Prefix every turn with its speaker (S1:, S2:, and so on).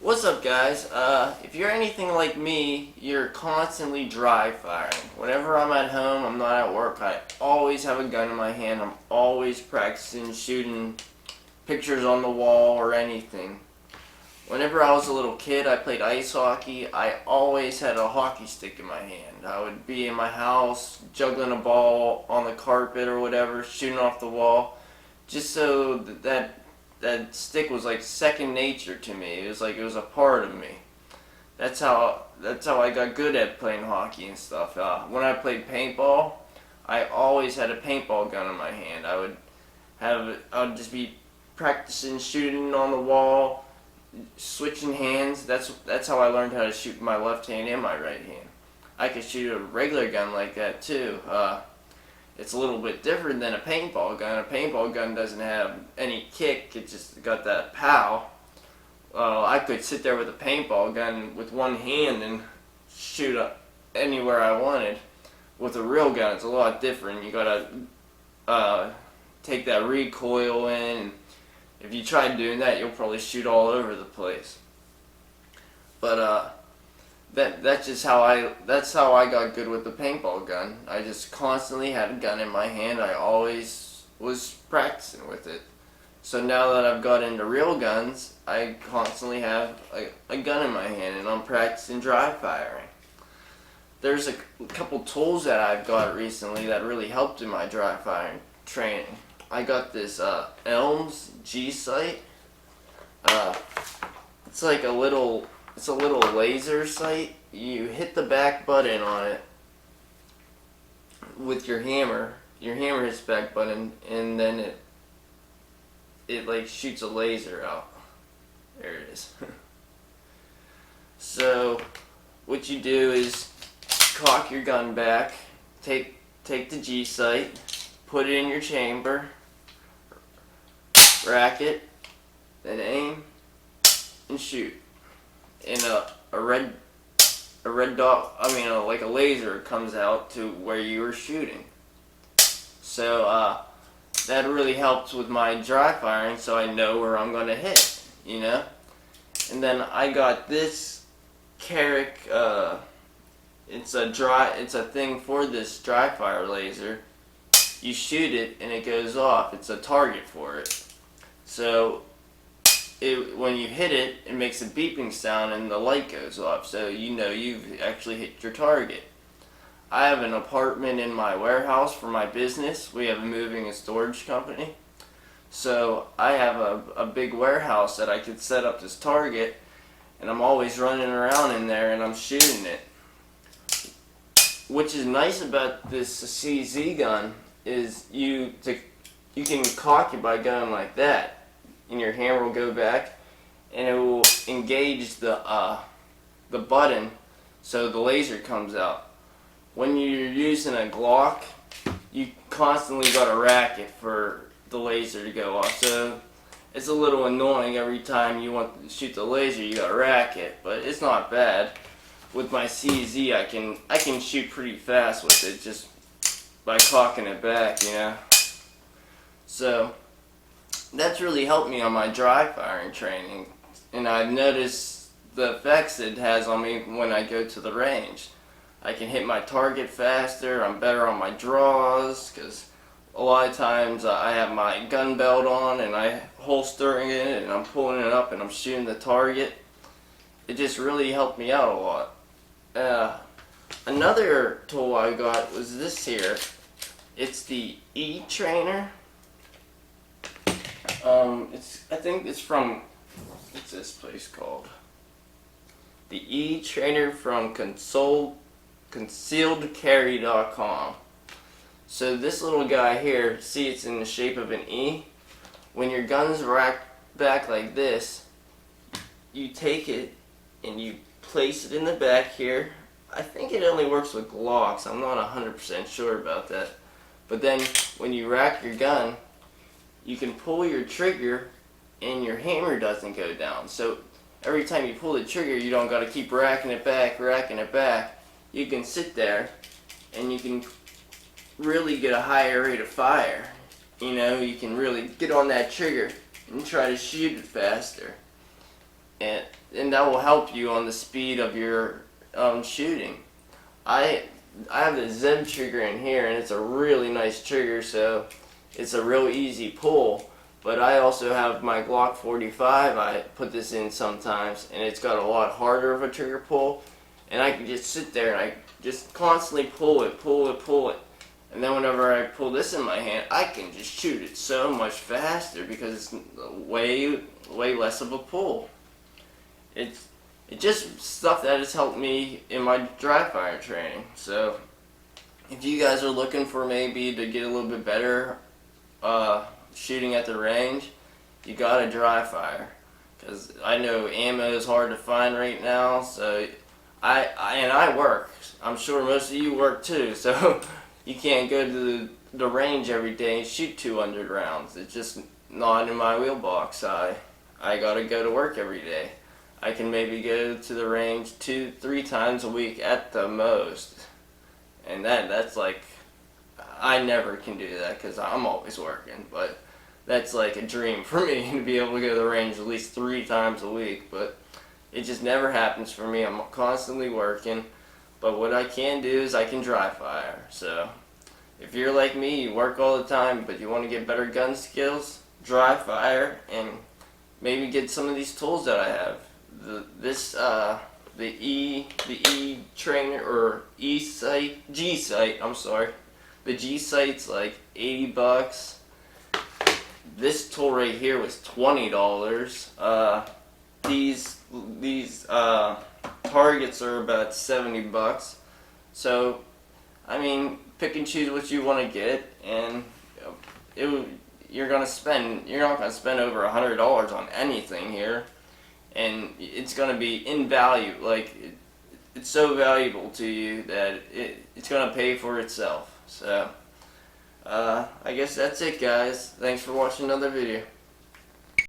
S1: What's up, guys? If you're anything like me, you're constantly dry firing. Whenever I'm at home, I'm not at work, I always have a gun in my hand. I'm always practicing shooting pictures on the wall or anything. Whenever I was a little kid, I played ice hockey. I always had a hockey stick in my hand. I would be in my house, juggling a ball on the carpet or whatever, shooting off the wall, just so that stick was like second nature to me. It was like it was a part of me. That's how I got good at playing hockey and stuff. When I played paintball, I always had a paintball gun in my hand. I would just be practicing shooting on the wall, switching hands. That's how I learned how to shoot my left hand and my right hand. I could shoot a regular gun like that too. It's a little bit different than a paintball gun. A paintball gun doesn't have any kick, it just got that pow. I could sit there with a paintball gun with one hand and shoot anywhere I wanted. With a real gun, it's a lot different. You gotta take that recoil in, and if you try doing that, you'll probably shoot all over the place. But that's how I got good with the paintball gun. I just constantly had a gun in my hand. I always was practicing with it. So now that I've got into real guns, I constantly have a gun in my hand and I'm practicing dry firing. There's a couple tools that I've got recently that really helped in my dry firing training. I got this Elms G sight. It's like a little laser sight. You hit the back button on it with your hammer. Your hammer hits the back button, and then it like shoots a laser out. There it is. So what you do is cock your gun back, take the G sight, put it in your chamber, rack it, then aim and shoot. And a red dot, like a laser comes out to where you were shooting. So that really helps with my dry firing, so I know where I'm gonna hit, you know. And then I got this Keiron. It's a thing for this dry fire laser. You shoot it and it goes off. It's a target for it. So when you hit it, it makes a beeping sound and the light goes off, so you know you've actually hit your target. I have an apartment in my warehouse for my business. We have a moving and storage company. So I have a big warehouse that I could set up this target, and I'm always running around in there and I'm shooting it. Which is nice about this CZ gun is you can cock it by going like that, and your hammer will go back and it will engage the button so the laser comes out. When you're using a Glock, you constantly got to rack it for the laser to go off, so it's a little annoying. Every time you want to shoot the laser, you got to rack it, but it's not bad. With my CZ, I can shoot pretty fast with it just by cocking it back, you know. So that's really helped me on my dry firing training, and I've noticed the effects it has on me when I go to the range. I can hit my target faster, I'm better on my draws, because a lot of times I have my gun belt on and I'm holstering it and I'm pulling it up and I'm shooting the target. It just really helped me out a lot. Another tool I got was this here. It's the E-Trainer. I think it's from, what's this place called? The E-Trainer from concealedcarry.com. So this little guy here, see, it's in the shape of an E. When your gun's racked back like this, you take it and you place it in the back here. I think it only works with Glocks. I'm not 100% sure about that. But then when you rack your gun, you can pull your trigger and your hammer doesn't go down. So every time you pull the trigger, you don't got to keep racking it back. You can sit there and you can really get a higher rate of fire. You know, you can really get on that trigger and try to shoot it faster. And and that will help you on the speed of your shooting. I have the Zeb trigger in here, and it's a really nice trigger, so it's a real easy pull. But I also have my Glock 45. I put this in sometimes, and it's got a lot harder of a trigger pull. And I can just sit there and I just constantly pull it, pull it, pull it. And then whenever I pull this in my hand, I can just shoot it so much faster because it's way less of a pull. It's just stuff that has helped me in my dry fire training. So if you guys are looking for maybe to get a little bit better shooting at the range, you gotta dry fire. Because I know ammo is hard to find right now, so I work. I'm sure most of you work too, so you can't go to the range every day and shoot 200 rounds. It's just not in my wheelbox. I gotta go to work every day. I can maybe go to the range 2-3 times a week at the most, and that's like, I never can do that because I'm always working. But that's like a dream for me to be able to go to the range at least 3 times a week. But it just never happens for me. I'm constantly working. But what I can do is I can dry fire. So if you're like me, you work all the time, but you want to get better gun skills, dry fire, and maybe get some of these tools that I have. The E trainer, or G sight. I'm sorry. The G sight's like $80. This tool right here was $20. These targets are about $70. So, I mean, pick and choose what you want to get, and you're not gonna spend over $100 on anything here, and it's gonna be invaluable. Like it's so valuable to you that it's gonna pay for itself. So, I guess that's it, guys. Thanks for watching another video.